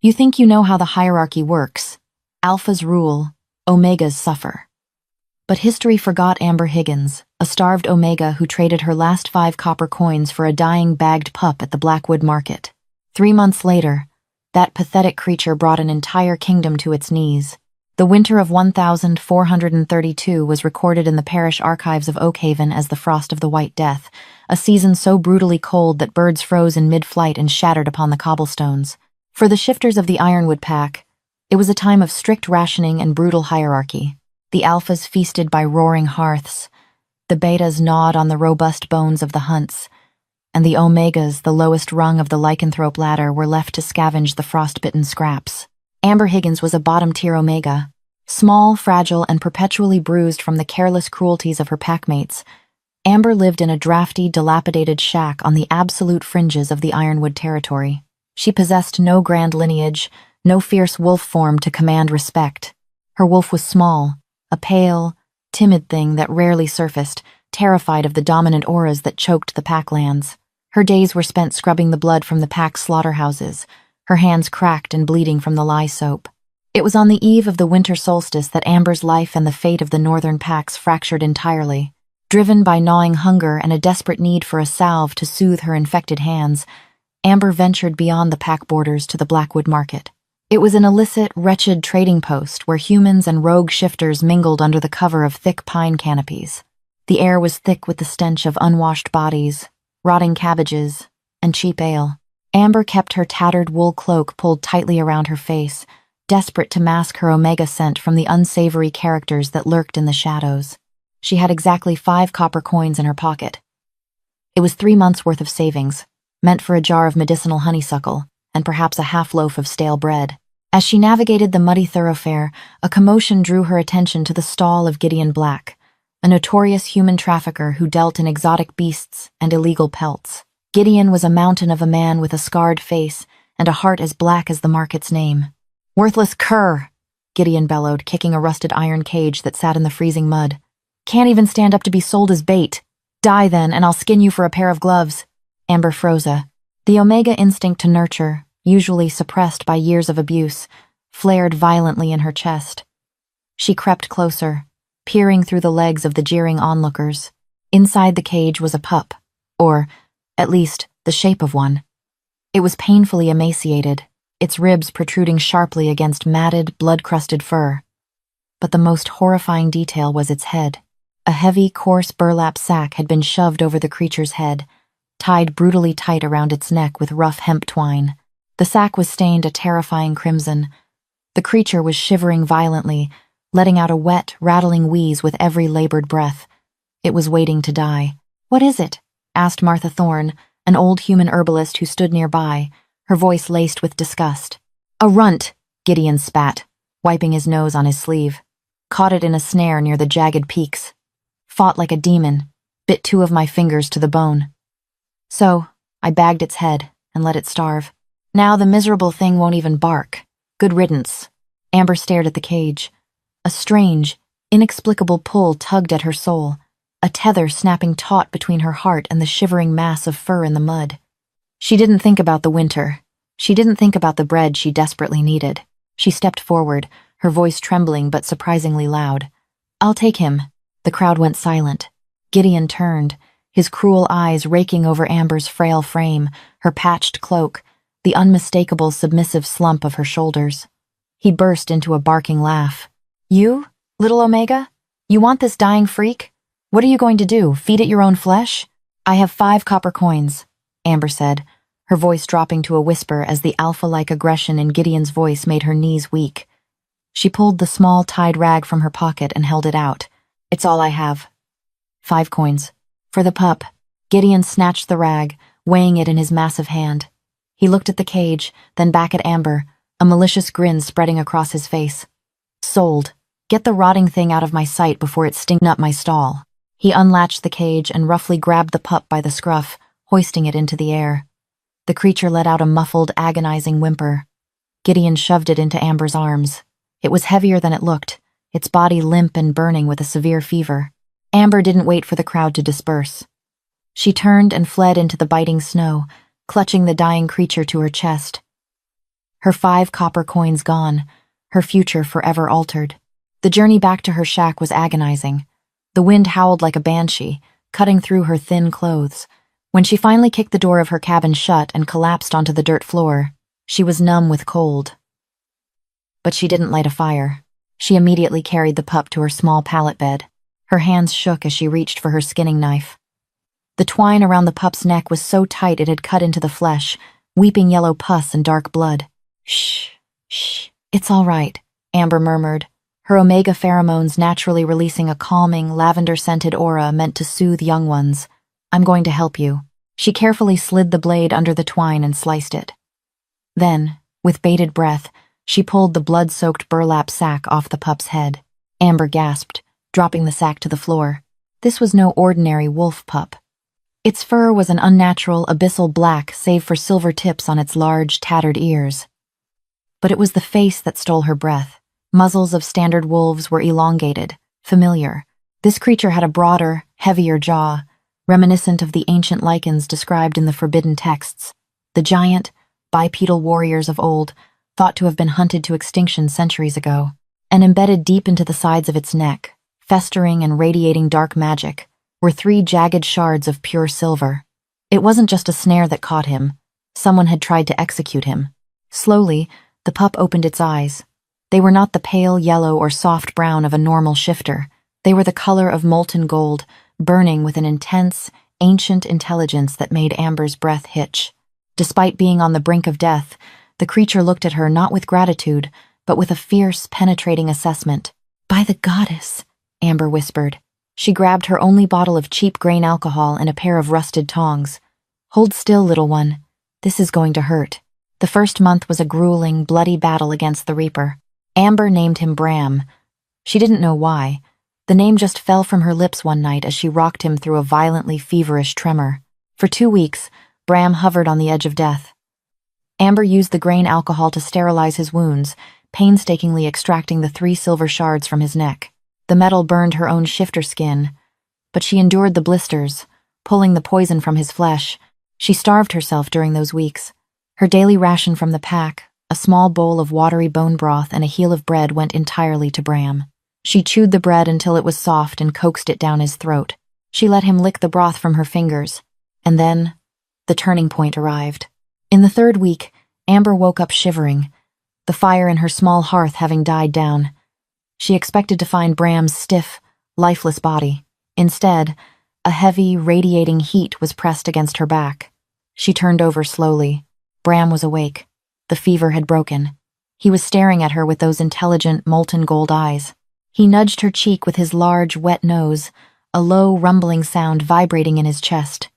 You think you know how the hierarchy works. Alphas rule, Omegas suffer. But history forgot Amber Higgins, a starved Omega who traded her last 5 copper coins for a dying bagged pup at the Blackwood market. 3 months later, that pathetic creature brought an entire kingdom to its knees. The winter of 1432 was recorded in the parish archives of Oakhaven as the Frost of the White Death, a season so brutally cold that birds froze in mid-flight and shattered upon the cobblestones. For the shifters of the Ironwood Pack, it was a time of strict rationing and brutal hierarchy. The alphas feasted by roaring hearths, the betas gnawed on the robust bones of the hunts, and the omegas, the lowest rung of the lycanthrope ladder, were left to scavenge the frostbitten scraps. Amber Higgins was a bottom-tier omega, small, fragile, and perpetually bruised from the careless cruelties of her packmates. Amber lived in a drafty, dilapidated shack on the absolute fringes of the Ironwood territory. She possessed no grand lineage, no fierce wolf form to command respect. Her wolf was small, a pale, timid thing that rarely surfaced, terrified of the dominant auras that choked the packlands. Her days were spent scrubbing the blood from the pack slaughterhouses, her hands cracked and bleeding from the lye soap. It was on the eve of the winter solstice that Amber's life and the fate of the northern packs fractured entirely. Driven by gnawing hunger and a desperate need for a salve to soothe her infected hands, Amber ventured beyond the pack borders to the Blackwood market. It was an illicit, wretched trading post where humans and rogue shifters mingled under the cover of thick pine canopies. The air was thick with the stench of unwashed bodies, rotting cabbages, and cheap ale. Amber kept her tattered wool cloak pulled tightly around her face, desperate to mask her omega scent from the unsavory characters that lurked in the shadows. She had exactly 5 copper coins in her pocket. It was 3 months' worth of savings, meant for a jar of medicinal honeysuckle, and perhaps a half-loaf of stale bread. As she navigated the muddy thoroughfare, a commotion drew her attention to the stall of Gideon Black, a notorious human trafficker who dealt in exotic beasts and illegal pelts. Gideon was a mountain of a man with a scarred face and a heart as black as the market's name. "Worthless cur!" Gideon bellowed, kicking a rusted iron cage that sat in the freezing mud. "Can't even stand up to be sold as bait. Die then, and I'll skin you for a pair of gloves." Amber froze. The omega instinct to nurture, usually suppressed by years of abuse, flared violently in her chest. She crept closer, peering through the legs of the jeering onlookers. Inside the cage was a pup, or, at least, the shape of one. It was painfully emaciated, its ribs protruding sharply against matted, blood-crusted fur. But the most horrifying detail was its head. A heavy, coarse burlap sack had been shoved over the creature's head, tied brutally tight around its neck with rough hemp twine. The sack was stained a terrifying crimson. The creature was shivering violently, letting out a wet, rattling wheeze with every labored breath. It was waiting to die. "What is it?" asked Martha Thorne, an old human herbalist who stood nearby, her voice laced with disgust. "A runt," Gideon spat, wiping his nose on his sleeve. "Caught it in a snare near the jagged peaks. Fought like a demon, bit 2 of my fingers to the bone. So, I bagged its head and let it starve. Now the miserable thing won't even bark. Good riddance." Amber stared at the cage. A strange, inexplicable pull tugged at her soul, a tether snapping taut between her heart and the shivering mass of fur in the mud. She didn't think about the winter. She didn't think about the bread she desperately needed. She stepped forward, her voice trembling but surprisingly loud. "I'll take him." The crowd went silent. Gideon turned, his cruel eyes raking over Amber's frail frame, her patched cloak, the unmistakable submissive slump of her shoulders. He burst into a barking laugh. "You, little Omega? You want this dying freak? What are you going to do, feed it your own flesh?" "I have 5 copper coins," Amber said, her voice dropping to a whisper as the alpha-like aggression in Gideon's voice made her knees weak. She pulled the small tied rag from her pocket and held it out. "It's all I have." 5 coins. For the pup. Gideon snatched the rag, weighing it in his massive hand. He looked at the cage, then back at Amber, a malicious grin spreading across his face. "Sold. Get the rotting thing out of my sight before it stings up my stall." He unlatched the cage and roughly grabbed the pup by the scruff, hoisting it into the air. The creature let out a muffled, agonizing whimper. Gideon shoved it into Amber's arms. It was heavier than it looked, its body limp and burning with a severe fever. Amber didn't wait for the crowd to disperse. She turned and fled into the biting snow, clutching the dying creature to her chest. Her 5 copper coins gone, her future forever altered. The journey back to her shack was agonizing. The wind howled like a banshee, cutting through her thin clothes. When she finally kicked the door of her cabin shut and collapsed onto the dirt floor, she was numb with cold. But she didn't light a fire. She immediately carried the pup to her small pallet bed. Her hands shook as she reached for her skinning knife. The twine around the pup's neck was so tight it had cut into the flesh, weeping yellow pus and dark blood. Shh, shh, it's all right, Amber murmured, her omega pheromones naturally releasing a calming, lavender-scented aura meant to soothe young ones. I'm going to help you. She carefully slid the blade under the twine and sliced it. Then, with bated breath, she pulled the blood-soaked burlap sack off the pup's head. Amber gasped, dropping the sack to the floor. This was no ordinary wolf pup. Its fur was an unnatural, abyssal black save for silver tips on its large, tattered ears. But it was the face that stole her breath. Muzzles of standard wolves were elongated, familiar. This creature had a broader, heavier jaw, reminiscent of the ancient lichens described in the forbidden texts. The giant, bipedal warriors of old, thought to have been hunted to extinction centuries ago, and embedded deep into the sides of its neck, festering and radiating dark magic, were 3 jagged shards of pure silver. It wasn't just a snare that caught him. Someone had tried to execute him. Slowly, the pup opened its eyes. They were not the pale yellow or soft brown of a normal shifter. They were the color of molten gold, burning with an intense, ancient intelligence that made Amber's breath hitch. Despite being on the brink of death, the creature looked at her not with gratitude, but with a fierce, penetrating assessment. By the goddess, Amber whispered. She grabbed her only bottle of cheap grain alcohol and a pair of rusted tongs. Hold still, little one. This is going to hurt. The first month was a grueling, bloody battle against the Reaper. Amber named him Bram. She didn't know why. The name just fell from her lips one night as she rocked him through a violently feverish tremor. For 2 weeks, Bram hovered on the edge of death. Amber used the grain alcohol to sterilize his wounds, painstakingly extracting the 3 silver shards from his neck. The metal burned her own shifter skin, but she endured the blisters, pulling the poison from his flesh. She starved herself during those weeks. Her daily ration from the pack, a small bowl of watery bone broth and a heel of bread, went entirely to Bram. She chewed the bread until it was soft and coaxed it down his throat. She let him lick the broth from her fingers. And then, the turning point arrived. In the 3rd week, Amber woke up shivering, the fire in her small hearth having died down. She expected to find Bram's stiff, lifeless body. Instead, a heavy, radiating heat was pressed against her back. She turned over slowly. Bram was awake. The fever had broken. He was staring at her with those intelligent, molten gold eyes. He nudged her cheek with his large, wet nose, a low, rumbling sound vibrating in his chest.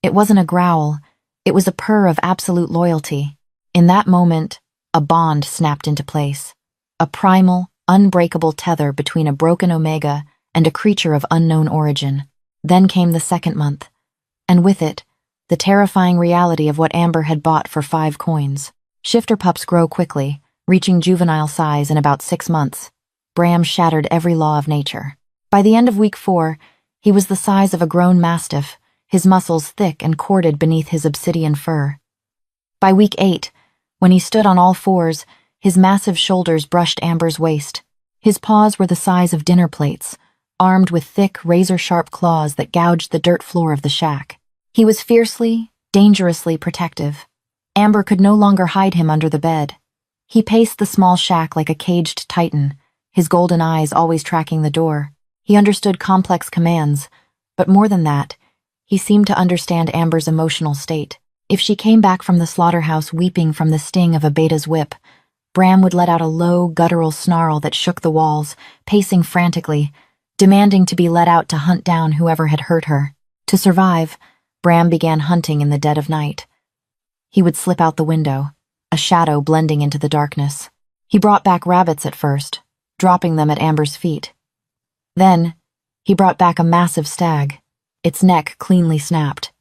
It wasn't a growl. It was a purr of absolute loyalty. In that moment, a bond snapped into place. A primal, unbreakable tether between a broken omega and a creature of unknown origin. Then came the 2nd month, and with it, the terrifying reality of what Amber had bought for 5 coins. Shifter pups grow quickly, reaching juvenile size in about 6 months. Bram shattered every law of nature. By the end of week 4, he was the size of a grown mastiff, his muscles thick and corded beneath his obsidian fur. By week 8, when he stood on all 4s, his massive shoulders brushed Amber's waist. His paws were the size of dinner plates, armed with thick, razor-sharp claws that gouged the dirt floor of the shack. He was fiercely, dangerously protective. Amber could no longer hide him under the bed. He paced the small shack like a caged titan, his golden eyes always tracking the door. He understood complex commands, but more than that, he seemed to understand Amber's emotional state. If she came back from the slaughterhouse weeping from the sting of a beta's whip, Bram would let out a low, guttural snarl that shook the walls, pacing frantically, demanding to be let out to hunt down whoever had hurt her. To survive, Bram began hunting in the dead of night. He would slip out the window, a shadow blending into the darkness. He brought back rabbits at first, dropping them at Amber's feet. Then, he brought back a massive stag, its neck cleanly snapped.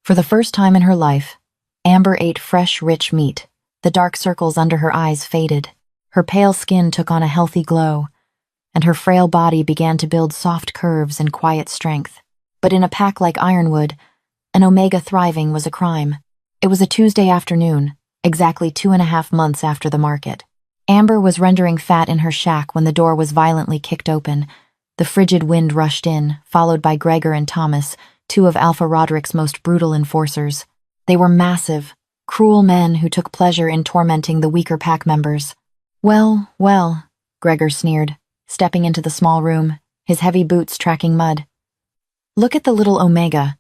For the first time in her life, Amber ate fresh, rich meat. The dark circles under her eyes faded. Her pale skin took on a healthy glow, and her frail body began to build soft curves and quiet strength. But in a pack like Ironwood, an omega thriving was a crime. It was a Tuesday afternoon, exactly 2.5 months after the market. Amber was rendering fat in her shack when the door was violently kicked open. The frigid wind rushed in, followed by Gregor and Thomas, two of Alpha Roderick's most brutal enforcers. They were massive, cruel men who took pleasure in tormenting the weaker pack members. Well, well, Gregor sneered, stepping into the small room, his heavy boots tracking mud. Look at the little Omega.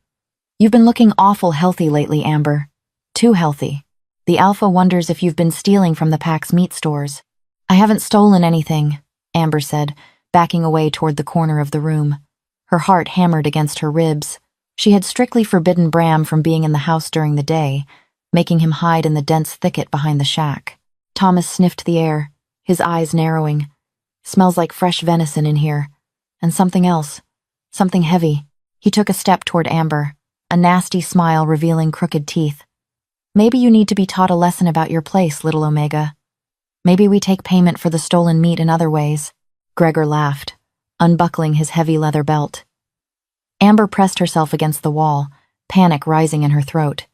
You've been looking awful healthy lately, Amber. Too healthy. The Alpha wonders if you've been stealing from the pack's meat stores. I haven't stolen anything, Amber said, backing away toward the corner of the room. Her heart hammered against her ribs. She had strictly forbidden Bram from being in the house during the day, making him hide in the dense thicket behind the shack. Thomas sniffed the air, his eyes narrowing. Smells like fresh venison in here. And something else. Something heavy. He took a step toward Amber, a nasty smile revealing crooked teeth. Maybe you need to be taught a lesson about your place, little Omega. Maybe we take payment for the stolen meat in other ways. Gregor laughed, unbuckling his heavy leather belt. Amber pressed herself against the wall, panic rising in her throat.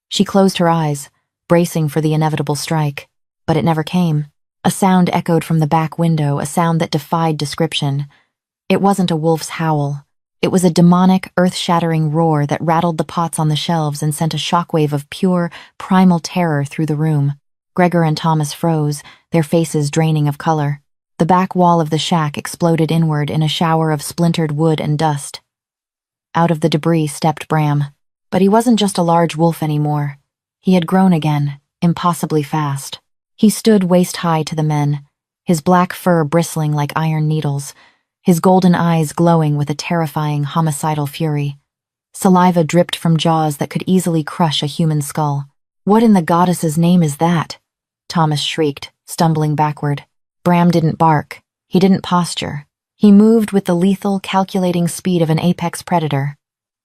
She closed her eyes, bracing for the inevitable strike, but it never came. A sound echoed from the back window, a sound that defied description. It wasn't a wolf's howl. It was a demonic, earth-shattering roar that rattled the pots on the shelves and sent a shockwave of pure, primal terror through the room. Gregor and Thomas froze, their faces draining of color. The back wall of the shack exploded inward in a shower of splintered wood and dust. Out of the debris stepped Bram. But he wasn't just a large wolf anymore. He had grown again, impossibly fast. He stood waist-high to the men, his black fur bristling like iron needles, his golden eyes glowing with a terrifying homicidal fury. Saliva dripped from jaws that could easily crush a human skull. "What in the goddess's name is that?" Thomas shrieked, stumbling backward. Bram didn't bark. He didn't posture. He moved with the lethal, calculating speed of an apex predator.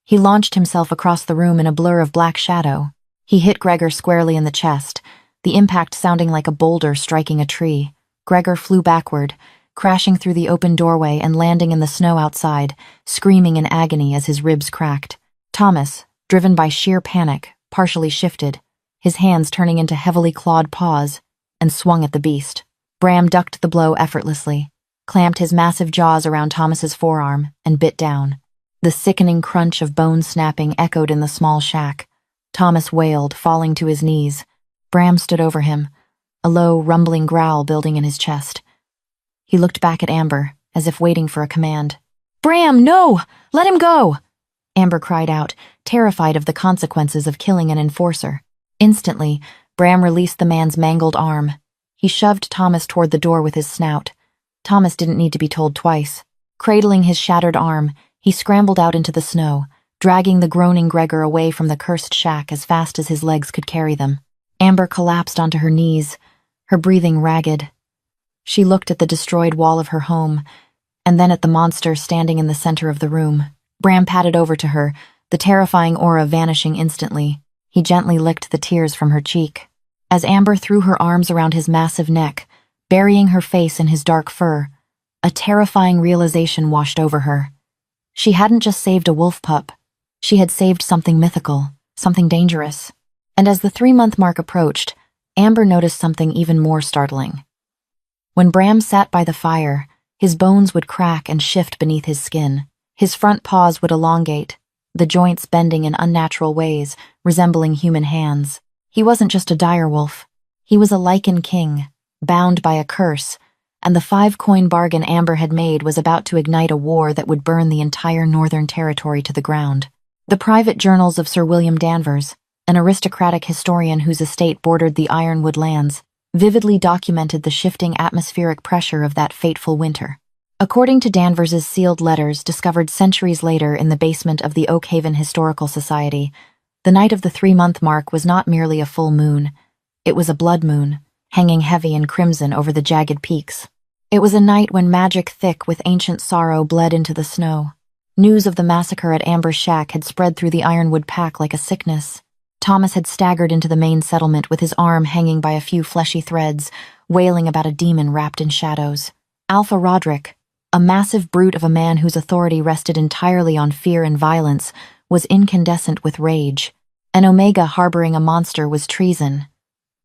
He launched himself across the room in a blur of black shadow. He hit Gregor squarely in the chest, the impact sounding like a boulder striking a tree. Gregor flew backward, crashing through the open doorway and landing in the snow outside, screaming in agony as his ribs cracked. Thomas, driven by sheer panic, partially shifted, his hands turning into heavily clawed paws, and swung at the beast. Bram ducked the blow effortlessly, clamped his massive jaws around Thomas's forearm, and bit down. The sickening crunch of bone snapping echoed in the small shack. Thomas wailed, falling to his knees. Bram stood over him, a low, rumbling growl building in his chest. He looked back at Amber, as if waiting for a command. "Bram, no! Let him go!" Amber cried out, terrified of the consequences of killing an enforcer. Instantly, Bram released the man's mangled arm. He shoved Thomas toward the door with his snout. Thomas didn't need to be told twice. Cradling his shattered arm, he scrambled out into the snow, dragging the groaning Gregor away from the cursed shack as fast as his legs could carry them. Amber collapsed onto her knees, her breathing ragged. She looked at the destroyed wall of her home, and then at the monster standing in the center of the room. Bram padded over to her, the terrifying aura vanishing instantly. He gently licked the tears from her cheek. As Amber threw her arms around his massive neck, burying her face in his dark fur, a terrifying realization washed over her. She hadn't just saved a wolf pup. She had saved something mythical, something dangerous. And as the 3-month mark approached, Amber noticed something even more startling. When Bram sat by the fire, his bones would crack and shift beneath his skin. His front paws would elongate, the joints bending in unnatural ways, resembling human hands. He wasn't just a direwolf. He was a lichen king, bound by a curse, and the 5-coin bargain Amber had made was about to ignite a war that would burn the entire Northern Territory to the ground. The private journals of Sir William Danvers, an aristocratic historian whose estate bordered the Ironwood lands, vividly documented the shifting atmospheric pressure of that fateful winter. According to Danvers's sealed letters discovered centuries later in the basement of the Oakhaven Historical Society, the night of the 3-month mark was not merely a full moon. It was a blood moon, hanging heavy and crimson over the jagged peaks. It was a night when magic thick with ancient sorrow bled into the snow. News of the massacre at Amber's shack had spread through the Ironwood pack like a sickness. Thomas had staggered into the main settlement with his arm hanging by a few fleshy threads, wailing about a demon wrapped in shadows. Alpha Roderick, a massive brute of a man whose authority rested entirely on fear and violence, was incandescent with rage. An Omega harboring a monster was treason.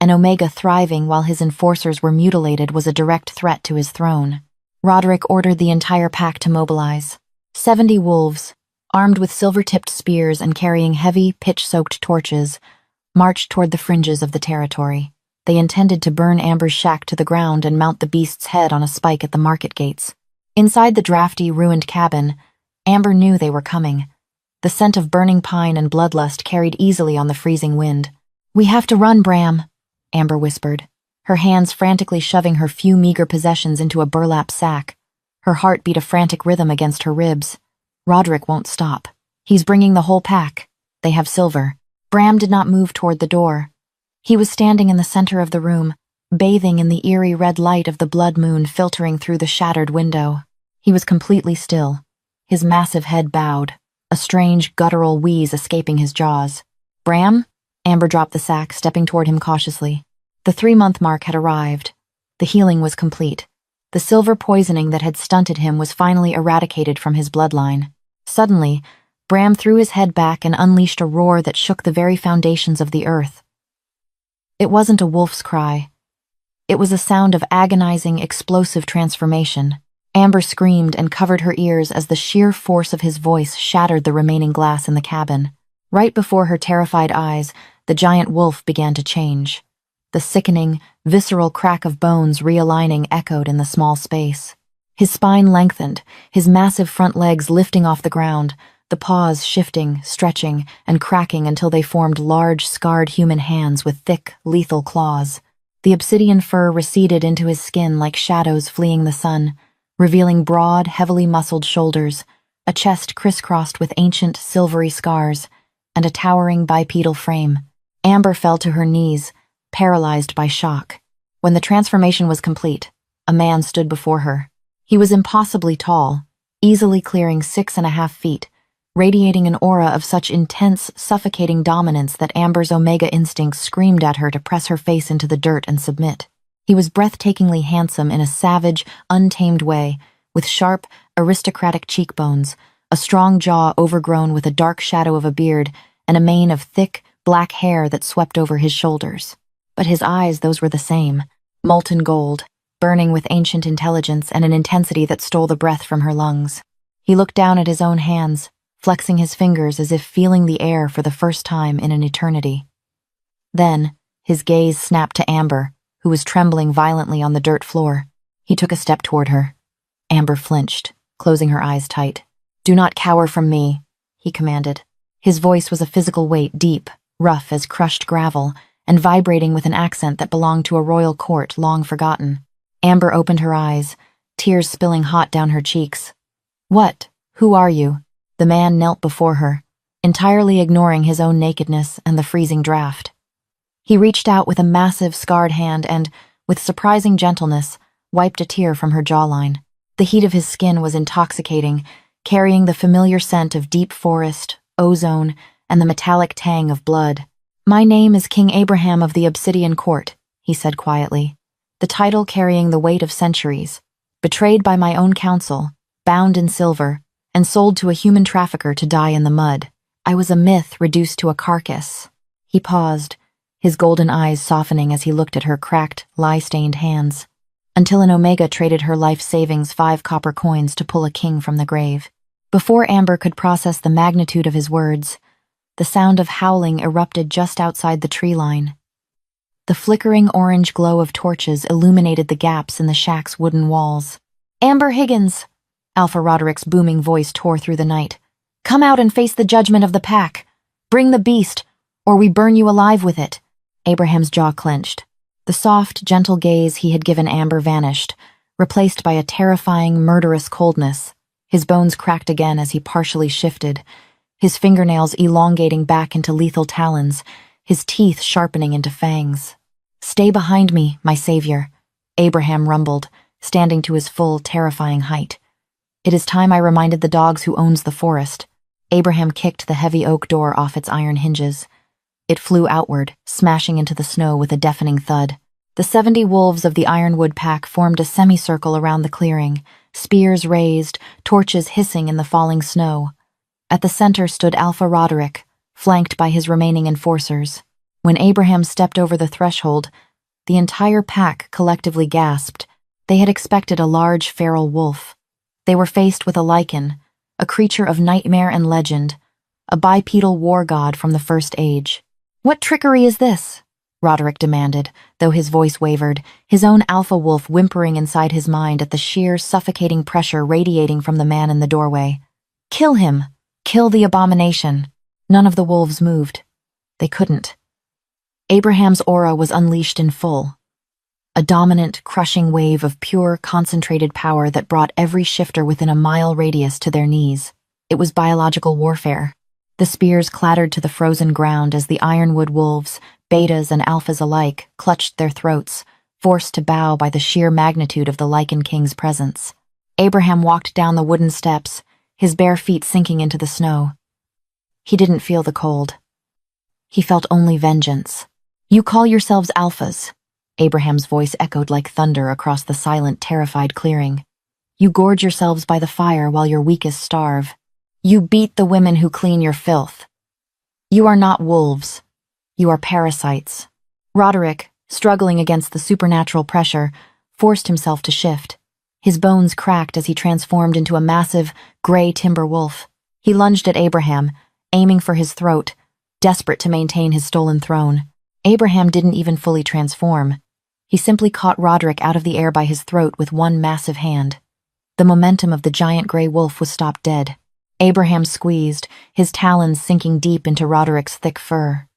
and Omega thriving while his enforcers were mutilated was a direct threat to his throne. Roderick ordered the entire pack to mobilize. 70 wolves, armed with silver-tipped spears and carrying heavy, pitch-soaked torches, marched toward the fringes of the territory. They intended to burn Amber's shack to the ground and mount the beast's head on a spike at the market gates. Inside the drafty, ruined cabin, Amber knew they were coming. The scent of burning pine and bloodlust carried easily on the freezing wind. "We have to run, Bram," Amber whispered, her hands frantically shoving her few meager possessions into a burlap sack. Her heart beat a frantic rhythm against her ribs. Roderick won't stop. He's bringing the whole pack. They have silver. Bram did not move toward the door. He was standing in the center of the room, bathing in the eerie red light of the blood moon filtering through the shattered window. He was completely still, his massive head bowed, a strange guttural wheeze escaping his jaws. "Bram?" Amber dropped the sack, stepping toward him cautiously. The 3-month mark had arrived. The healing was complete. The silver poisoning that had stunted him was finally eradicated from his bloodline. Suddenly, Bram threw his head back and unleashed a roar that shook the very foundations of the earth. It wasn't a wolf's cry. It was a sound of agonizing, explosive transformation. Amber screamed and covered her ears as the sheer force of his voice shattered the remaining glass in the cabin. Right before her terrified eyes, the giant wolf began to change. The sickening, visceral crack of bones realigning echoed in the small space. His spine lengthened, his massive front legs lifting off the ground, the paws shifting, stretching, and cracking until they formed large, scarred human hands with thick, lethal claws. The obsidian fur receded into his skin like shadows fleeing the sun, revealing broad, heavily muscled shoulders, a chest crisscrossed with ancient, silvery scars, and a towering bipedal frame. Amber fell to her knees, paralyzed by shock. When the transformation was complete, a man stood before her. He was impossibly tall, easily clearing 6.5 feet, radiating an aura of such intense, suffocating dominance that Amber's Omega instincts screamed at her to press her face into the dirt and submit. He was breathtakingly handsome in a savage, untamed way, with sharp, aristocratic cheekbones, a strong jaw overgrown with a dark shadow of a beard, and a mane of thick, black hair that swept over his shoulders. But his eyes, those were the same, molten gold, burning with ancient intelligence and an intensity that stole the breath from her lungs. He looked down at his own hands, flexing his fingers as if feeling the air for the first time in an eternity. Then, his gaze snapped to Amber, who was trembling violently on the dirt floor. He took a step toward her. Amber flinched, closing her eyes tight. "Do not cower from me," he commanded. His voice was a physical weight, deep, rough as crushed gravel, and vibrating with an accent that belonged to a royal court long forgotten. Amber opened her eyes, tears spilling hot down her cheeks. "What? Who are you?" The man knelt before her, entirely ignoring his own nakedness and the freezing draft. He reached out with a massive, scarred hand and, with surprising gentleness, wiped a tear from her jawline. The heat of his skin was intoxicating, carrying the familiar scent of deep forest, ozone, and the metallic tang of blood. "My name is King Abraham of the Obsidian Court," he said quietly, the title carrying the weight of centuries, betrayed by my own counsel, bound in silver, and sold to a human trafficker to die in the mud. I was a myth reduced to a carcass. He paused, his golden eyes softening as he looked at her cracked, lie-stained hands, until an Omega traded her life savings 5 copper coins to pull a king from the grave. Before Amber could process the magnitude of his words, the sound of howling erupted just outside the tree line. The flickering orange glow of torches illuminated the gaps in the shack's wooden walls. "Amber Higgins!" Alpha Roderick's booming voice tore through the night. "Come out and face the judgment of the pack. Bring the beast, or we burn you alive with it." Abraham's jaw clenched. The soft, gentle gaze he had given Amber vanished, replaced by a terrifying, murderous coldness. His bones cracked again as he partially shifted, his fingernails elongating back into lethal talons, his teeth sharpening into fangs. "Stay behind me, my savior," Abraham rumbled, standing to his full, terrifying height. "It is time I reminded the dogs who owns the forest." Abraham kicked the heavy oak door off its iron hinges. It flew outward, smashing into the snow with a deafening thud. The 70 wolves of the Ironwood pack formed a semicircle around the clearing, spears raised, torches hissing in the falling snow. At the center stood Alpha Roderick, flanked by his remaining enforcers. When Abraham stepped over the threshold, the entire pack collectively gasped. They had expected a large feral wolf. They were faced with a lichen, a creature of nightmare and legend, a bipedal war god from the First Age. "What trickery is this?" Roderick demanded, though his voice wavered, his own alpha wolf whimpering inside his mind at the sheer, suffocating pressure radiating from the man in the doorway. "Kill him! Kill the abomination!" None of the wolves moved. They couldn't. Abraham's aura was unleashed in full. A dominant, crushing wave of pure, concentrated power that brought every shifter within a mile radius to their knees. It was biological warfare. The spears clattered to the frozen ground as the ironwood wolves, betas and alphas alike, clutched their throats, forced to bow by the sheer magnitude of the Lichen King's presence. Abraham walked down the wooden steps, his bare feet sinking into the snow. He didn't feel the cold. He felt only vengeance. "You call yourselves alphas," Abraham's voice echoed like thunder across the silent, terrified clearing. "You gorge yourselves by the fire while your weakest starve. You beat the women who clean your filth. You are not wolves. You are parasites." Roderick, struggling against the supernatural pressure, forced himself to shift. His bones cracked as he transformed into a massive, gray timber wolf. He lunged at Abraham, aiming for his throat, desperate to maintain his stolen throne. Abraham didn't even fully transform. He simply caught Roderick out of the air by his throat with one massive hand. The momentum of the giant gray wolf was stopped dead. Abraham squeezed, his talons sinking deep into Roderick's thick fur.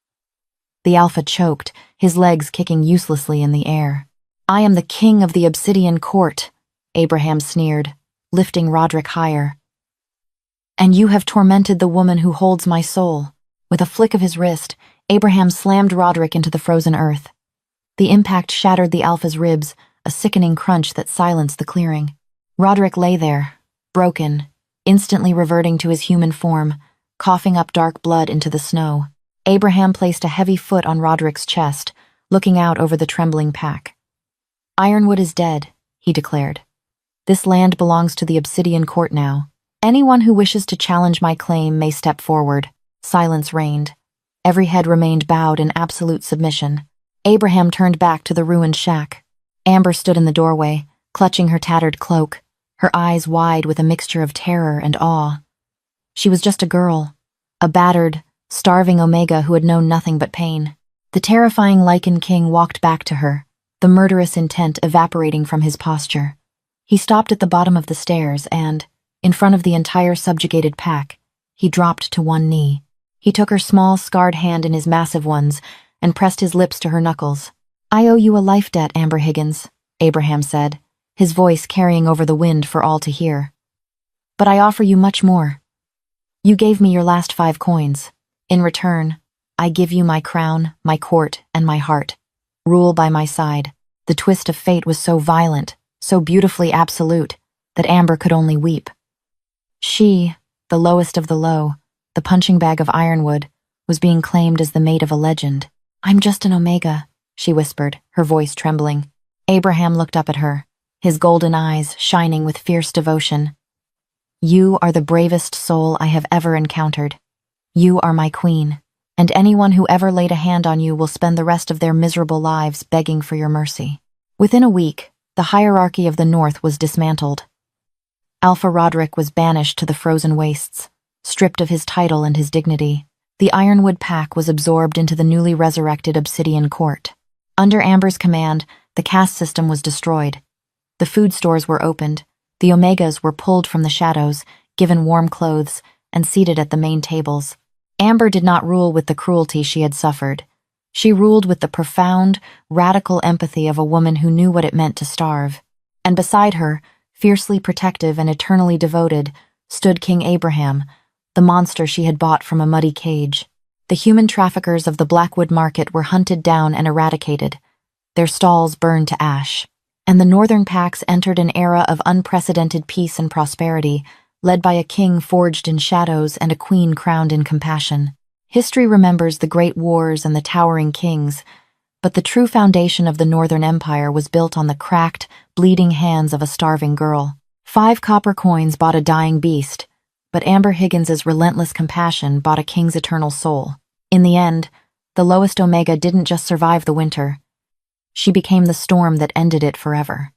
The alpha choked, his legs kicking uselessly in the air. "I am the king of the Obsidian Court," Abraham sneered, lifting Roderick higher. "And you have tormented the woman who holds my soul." With a flick of his wrist, Abraham slammed Roderick into the frozen earth. The impact shattered the alpha's ribs, a sickening crunch that silenced the clearing. Roderick lay there, broken, instantly reverting to his human form, coughing up dark blood into the snow. Abraham placed a heavy foot on Roderick's chest, looking out over the trembling pack. "Ironwood is dead," he declared. "This land belongs to the Obsidian Court now. Anyone who wishes to challenge my claim may step forward." Silence reigned. Every head remained bowed in absolute submission. Abraham turned back to the ruined shack. Amber stood in the doorway, clutching her tattered cloak, her eyes wide with a mixture of terror and awe. She was just a girl, a battered, starving Omega who had known nothing but pain. The terrifying Lichen King walked back to her, the murderous intent evaporating from his posture. He stopped at the bottom of the stairs and, in front of the entire subjugated pack, he dropped to one knee. He took her small, scarred hand in his massive ones and pressed his lips to her knuckles. "I owe you a life debt, Amber Higgins," Abraham said, his voice carrying over the wind for all to hear. "But I offer you much more. You gave me your last 5 coins. In return, I give you my crown, my court, and my heart. Rule by my side." The twist of fate was so violent, so beautifully absolute, that Amber could only weep. She, the lowest of the low, the punching bag of ironwood, was being claimed as the mate of a legend. "I'm just an Omega," she whispered, her voice trembling. Abraham looked up at her, his golden eyes shining with fierce devotion. "You are the bravest soul I have ever encountered. You are my queen, and anyone who ever laid a hand on you will spend the rest of their miserable lives begging for your mercy." Within a week, the hierarchy of the North was dismantled. Alpha Roderick was banished to the frozen wastes, stripped of his title and his dignity. The Ironwood pack was absorbed into the newly resurrected Obsidian Court. Under Amber's command, the caste system was destroyed. The food stores were opened, the Omegas were pulled from the shadows, given warm clothes, and seated at the main tables. Amber did not rule with the cruelty she had suffered. She ruled with the profound, radical empathy of a woman who knew what it meant to starve. And beside her, fiercely protective and eternally devoted, stood King Abraham, the monster she had bought from a muddy cage. The human traffickers of the Blackwood Market were hunted down and eradicated, their stalls burned to ash, and the northern packs entered an era of unprecedented peace and prosperity, led by a king forged in shadows and a queen crowned in compassion. History remembers the great wars and the towering kings, but the true foundation of the Northern Empire was built on the cracked, bleeding hands of a starving girl. 5 copper coins bought a dying beast, but Amber Higgins's relentless compassion bought a king's eternal soul. In the end, the lowest Omega didn't just survive the winter. She became the storm that ended it forever.